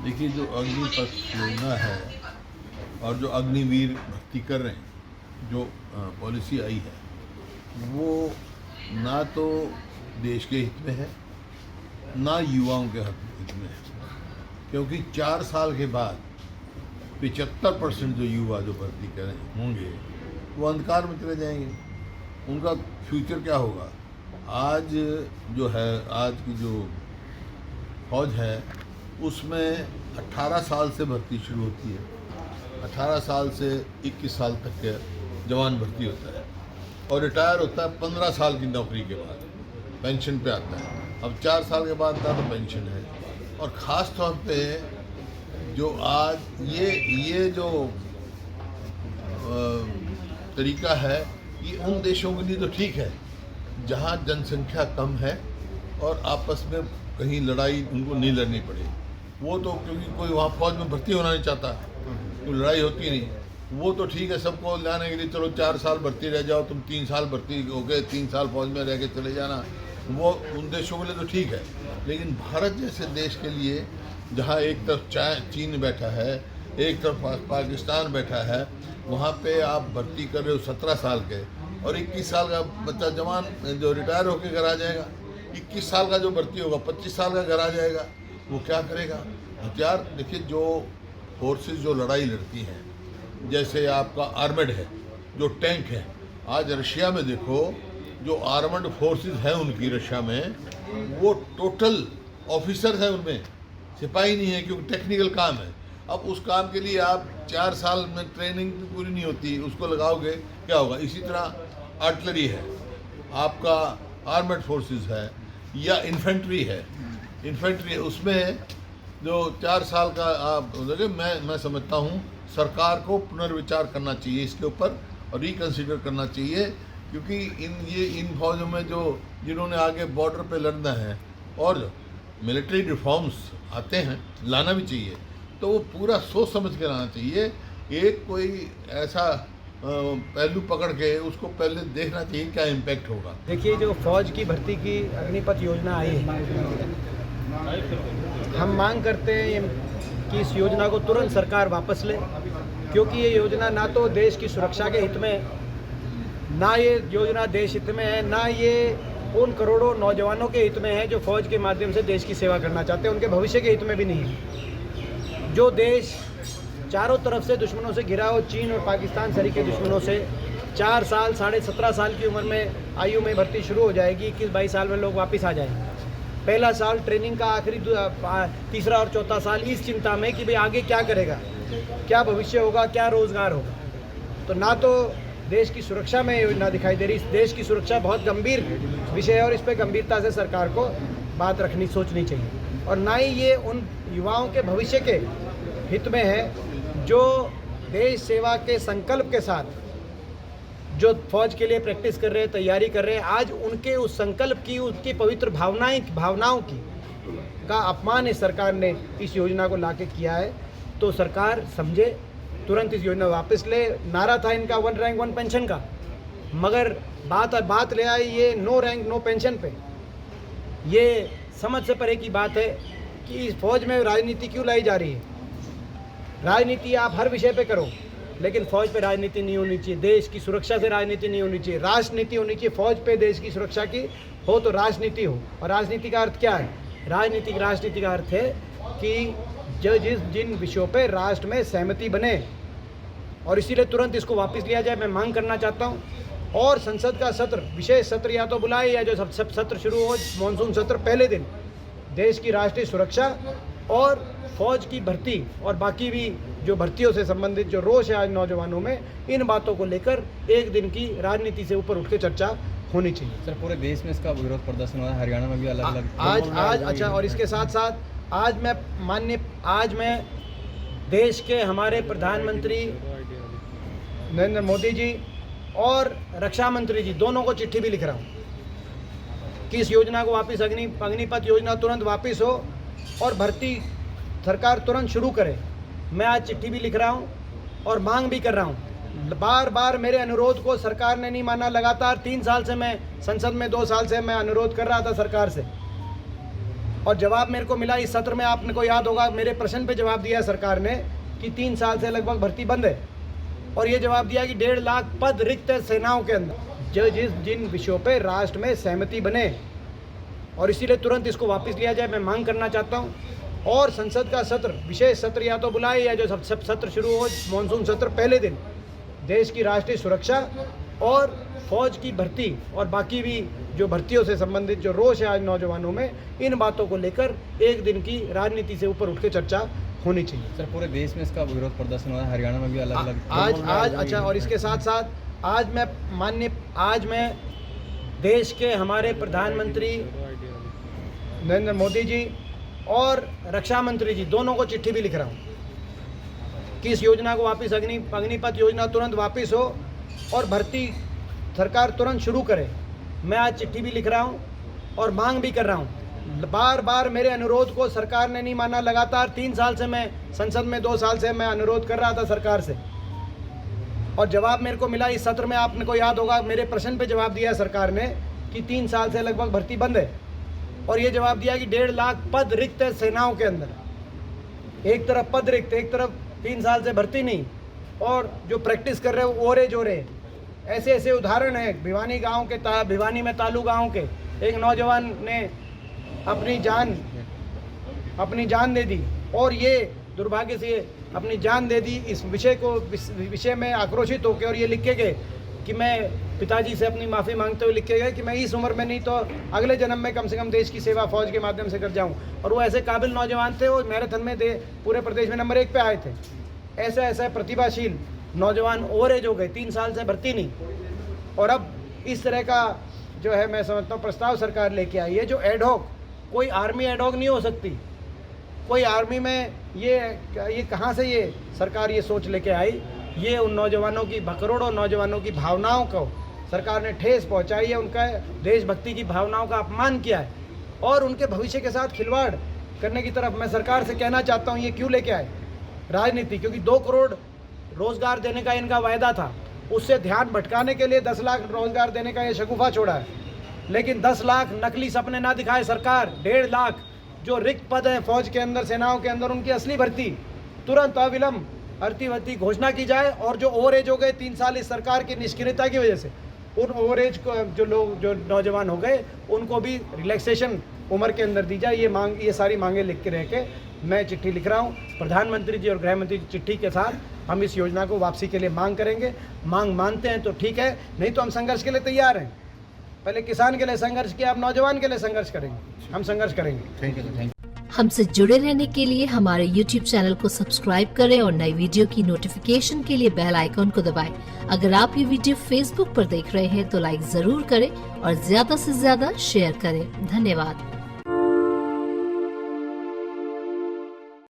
देखिए, जो अग्निपथ योजना है और जो अग्निवीर भर्ती कर रहे हैं, जो पॉलिसी आई है, वो ना तो देश के हित में है, ना युवाओं के हित में है। क्योंकि 4 साल के बाद 75% जो युवा जो भर्ती करें होंगे वो अंधकार में चले जाएंगे। उनका फ्यूचर क्या होगा? आज जो है, आज की जो फौज है उसमें 18 साल से भर्ती शुरू होती है। 18 साल से 21 साल तक के जवान भर्ती होता है और रिटायर होता है 15 साल की नौकरी के बाद, पेंशन पे आता है। अब 4 साल के बाद ना तो पेंशन है। और ख़ास तौर पे जो आज ये जो तरीका है, ये उन देशों के लिए तो ठीक है जहाँ जनसंख्या कम है और आपस में कहीं लड़ाई उनको नहीं लड़नी पड़े। वो तो क्योंकि कोई वहाँ फौज में भर्ती होना नहीं चाहता, कोई लड़ाई होती नहीं, वो तो ठीक है। सबको लाने के लिए चलो 4 साल भर्ती रह जाओ, तुम 3 साल भर्ती हो गए, 3 साल फौज में रह के चले जाना, वो उन देशों के लिए तो ठीक है। लेकिन भारत जैसे देश के लिए, जहाँ एक तरफ चीन बैठा है, एक तरफ पाकिस्तान बैठा है, वहाँ पे आप भर्ती कर रहे हो 17 साल के, और 21 साल का बच्चा जवान जो रिटायर होकर घर आ जाएगा। 21 साल का जो भर्ती होगा 25 साल का घर आ जाएगा, वो क्या करेगा? हथियार देखिए, जो फोर्सेस जो लड़ाई लड़ती हैं, जैसे आपका आर्मड है, जो टैंक है, आज रशिया में देखो जो आर्मड फोर्सेस हैं उनकी, रशिया में वो टोटल ऑफिसर हैं, उनमें सिपाही नहीं है, क्योंकि टेक्निकल काम है। अब उस काम के लिए आप 4 साल में ट्रेनिंग पूरी नहीं होती, उसको लगाओगे क्या होगा? इसी तरह आर्टिलरी है, आपका आर्मड फोर्सेस है, या इन्फेंट्री है, उसमें जो 4 साल का आप देखिए, मैं समझता हूँ सरकार को पुनर्विचार करना चाहिए इसके ऊपर और रिकंसिडर करना चाहिए। क्योंकि इन फौजों में जो जिन्होंने आगे बॉर्डर पे लड़ना है और मिलिट्री रिफॉर्म्स आते हैं, लाना भी चाहिए, तो वो पूरा सोच समझ के लाना चाहिए। एक कोई ऐसा पहलू पकड़ के उसको पहले देखना चाहिए क्या इम्पैक्ट होगा। देखिए, जो फौज की भर्ती की अग्निपथ योजना आई है, हम मांग करते हैं कि इस योजना को तुरंत सरकार वापस ले, क्योंकि ये योजना ना तो देश की सुरक्षा के हित में है, ना ये योजना देश हित में है, ना ये उन करोड़ों नौजवानों के हित में है जो फौज के माध्यम से देश की सेवा करना चाहते हैं, उनके भविष्य के हित में भी नहीं है। जो देश चारों तरफ से दुश्मनों से घिरा हो, चीन और पाकिस्तान सरीके दुश्मनों से, 4 साल 17.5 साल की उम्र में आयु में भर्ती शुरू हो जाएगी, 21-22 साल में लोग वापस आ जाएंगे। पहला साल ट्रेनिंग का, आखिरी तीसरा और चौथा साल इस चिंता में कि भाई आगे क्या करेगा, क्या भविष्य होगा, क्या रोजगार होगा। तो ना तो देश की सुरक्षा में योजना दिखाई दे रही। देश की सुरक्षा बहुत गंभीर विषय है और इस पर गंभीरता से सरकार को बात रखनी, सोचनी चाहिए। और ना ही ये उन युवाओं के भविष्य के हित में है जो देश सेवा के संकल्प के साथ जो फौज के लिए प्रैक्टिस कर रहे हैं, तैयारी कर रहे हैं। आज उनके उस संकल्प की, उनकी पवित्र भावनाओं की का अपमान इस सरकार ने इस योजना को लाके किया है। तो सरकार समझे, तुरंत इस योजना वापस ले। नारा था इनका 1 रैंक 1 पेंशन का, मगर बात ले आई ये नो रैंक नो पेंशन पे। ये समझ से परे की बात है कि इस फौज में राजनीति क्यों लाई जा रही है। राजनीति आप हर विषय पे करो, लेकिन फौज पे राजनीति नहीं होनी चाहिए। देश की सुरक्षा से राजनीति नहीं होनी चाहिए, राजनीति होनी चाहिए। फौज पे देश की सुरक्षा की हो तो राजनीति हो। और राजनीति का अर्थ क्या है? राजनीति का अर्थ है कि जिन विषयों पे राष्ट्र में सहमति बने, और इसीलिए तुरंत इसको वापस लिया जाए, मैं मांग करना चाहता हूँ। और संसद का सत्र, विशेष सत्र या तो बुलाए, या जो सब सत्र शुरू हो, मानसून सत्र पहले दिन देश की राष्ट्रीय सुरक्षा और फौज की भर्ती और बाकी भी जो भर्तियों से संबंधित जो रोष है आज नौजवानों में, इन बातों को लेकर एक दिन की राजनीति से ऊपर उठ के चर्चा होनी चाहिए। सर, पूरे देश में इसका विरोध प्रदर्शन हो रहा है, हरियाणा में भी अलग अलग आज अच्छा। और इसके साथ साथ आज मैं देश के हमारे प्रधानमंत्री नरेंद्र मोदी जी और रक्षा मंत्री जी दोनों को चिट्ठी भी लिख रहा हूँ कि इस योजना को वापस, अग्निपथ योजना तुरंत वापस हो और भर्ती सरकार तुरंत शुरू करे। मैं आज चिट्ठी भी लिख रहा हूँ और मांग भी कर रहा हूँ। बार बार मेरे अनुरोध को सरकार ने नहीं माना। लगातार 3 साल से मैं संसद में, 2 साल से मैं अनुरोध कर रहा था सरकार से और जवाब मेरे को मिला इस सत्र में, आपने को याद होगा मेरे प्रश्न पे जवाब दिया सरकार ने कि 3 साल से लगभग भर्ती बंद है, और ये जवाब दिया कि 1.5 लाख पद रिक्त है सेनाओं के अंदर, जो जिन विषयों पे राष्ट्र में सहमति बने, और इसीलिए तुरंत इसको वापस लिया जाए। मैं मांग करना चाहता हूँ और संसद का सत्र, विशेष सत्र या तो बुलाए, या जो सब सत्र शुरू हो मानसून सत्र पहले दिन देश की राष्ट्रीय सुरक्षा और फौज की भर्ती और बाकी भी जो भर्तियों से संबंधित जो रोष है आज नौजवानों में, इन बातों को लेकर एक दिन की राजनीति से ऊपर उठ के चर्चा होनी चाहिए। सर पूरे देश में इसका विरोध प्रदर्शन हुआ है, हरियाणा में भी अलग अलग आज अच्छा, और इसके साथ साथ आज मैं देश के हमारे प्रधानमंत्री नरेंद्र मोदी जी और रक्षा मंत्री जी दोनों को चिट्ठी भी लिख रहा हूँ कि इस योजना को वापस, अग्निपथ योजना तुरंत वापस हो और भर्ती सरकार तुरंत शुरू करे। मैं आज चिट्ठी भी लिख रहा हूँ और मांग भी कर रहा हूँ। बार बार मेरे अनुरोध को सरकार ने नहीं माना। लगातार 3 साल से मैं संसद में, 2 साल से मैं अनुरोध कर रहा था सरकार से, और जवाब मेरे को मिला इस सत्र में, आपने को याद होगा मेरे प्रश्न पे जवाब दिया सरकार ने कि 3 साल से लगभग भर्ती बंद है, और ये जवाब दिया कि 1.5 लाख पद रिक्त है सेनाओं के अंदर। एक तरफ पद रिक्त, एक तरफ 3 साल से भर्ती नहीं, और जो प्रैक्टिस कर रहे हैं वो ओरे जोरे। ऐसे ऐसे उदाहरण हैं। भिवानी में तालू गांव के एक नौजवान ने अपनी जान दे दी, और ये दुर्भाग्य से अपनी जान दे दी। इस विषय में आक्रोशित होकर और ये लिख के गए कि मैं पिताजी से अपनी माफ़ी मांगते हुए लिख के गए कि मैं इस उम्र में नहीं तो अगले जन्म में कम से कम देश की सेवा फौज के माध्यम से कर जाऊं। और वो ऐसे काबिल नौजवान थे, वो मैराथन में पूरे प्रदेश में नंबर 1 पे आए थे। ऐसा प्रतिभाशील नौजवान ओवर एज हो गए, 3 साल से भर्ती नहीं, और अब इस तरह का जो है मैं समझता हूँ प्रस्ताव सरकार लेके आई है जो एडहॉक, कोई आर्मी एडहॉक नहीं हो सकती। कोई आर्मी में ये कहाँ से ये सरकार ये सोच लेके आई। ये उन नौजवानों की, करोड़ों नौजवानों की भावनाओं को सरकार ने ठेस पहुंचाई है, उनका देशभक्ति की भावनाओं का अपमान किया है और उनके भविष्य के साथ खिलवाड़ करने की तरफ मैं सरकार से कहना चाहता हूं। ये क्यों लेके आए राजनीति? क्योंकि 2 करोड़ रोजगार देने का इनका वायदा था, उससे ध्यान भटकाने के लिए 10 लाख रोजगार देने का ये शगुफा छोड़ा है। लेकिन 10 लाख नकली सपने ना दिखाए सरकार। 1.5 लाख जो रिक्त पद हैं फौज के अंदर, सेनाओं के अंदर, उनकी असली भर्ती तुरंत अविलंब भर्ती घोषणा की जाए। और जो ओवर एज हो गए 3 साल इस सरकार की निष्क्रियता की वजह से, उन ओवर एज को जो नौजवान हो गए उनको भी रिलैक्सेशन उम्र के अंदर दी जाए। ये सारी मांगे लिख के रह के मैं चिट्ठी लिख रहा हूँ प्रधानमंत्री जी और गृह मंत्री जी। चिट्ठी के साथ हम इस योजना को वापसी के लिए मांग करेंगे। मांग मानते हैं तो ठीक है, नहीं तो हम संघर्ष के लिए तैयार हैं। पहले किसान के लिए संघर्ष किया, अब नौजवान के लिए संघर्ष करेंगे। हम संघर्ष करेंगे। Thank you. हमसे जुड़े रहने के लिए हमारे YouTube चैनल को सब्सक्राइब करें और नई वीडियो की नोटिफिकेशन के लिए बेल आइकॉन को दबाएं। अगर आप ये वीडियो Facebook पर देख रहे हैं तो लाइक जरूर करें और ज्यादा से ज्यादा शेयर करें। धन्यवाद।